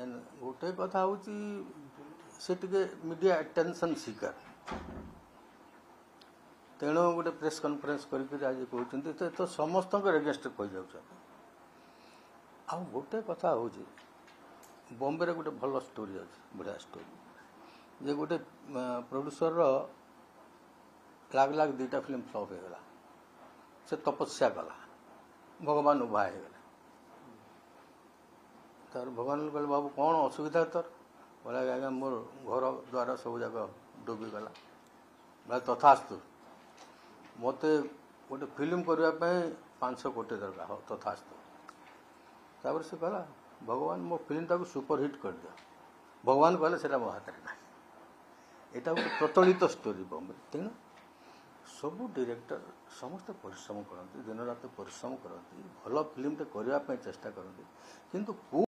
गोटे कथा हूँ से मीडिया अटेंशन शिकार तेणु गोटे प्रेस कॉन्फ्रेंस करके आज कहते तो समस्त एगेन्स्ट कही जाऊँ आ गोटे कथा हूँ बॉम्बे रे गोटे भल स्टोरी अच्छे बढ़िया स्टोरी जे गोटे प्रोड्यूसर लाग लाग 2टा फिल्म फ्लॉप हो गला से तपस्या कला भगवान उभा हो गले तार भगवान कहले बाबू कौन असुविधा तोर बोला आज्ञा मोर घर द्वार सब जाक डूबीगला बोला तथास्तु मत गोटे फिल्म करने 500 कोटी दरकार हो तथास्तु तापर से कहला भगवान मो फिल्म टाक सुपरहिट कर दिया भगवान कहले से मो हाथ में ना यहाँ गोटे प्रचलित स्टोरी बॉम्बे तेणु सबू डायरेक्टर समस्त परिश्रम करते दिन रात परिश्रम करते भल फिल्मटे करने चेष्टा करते किंतु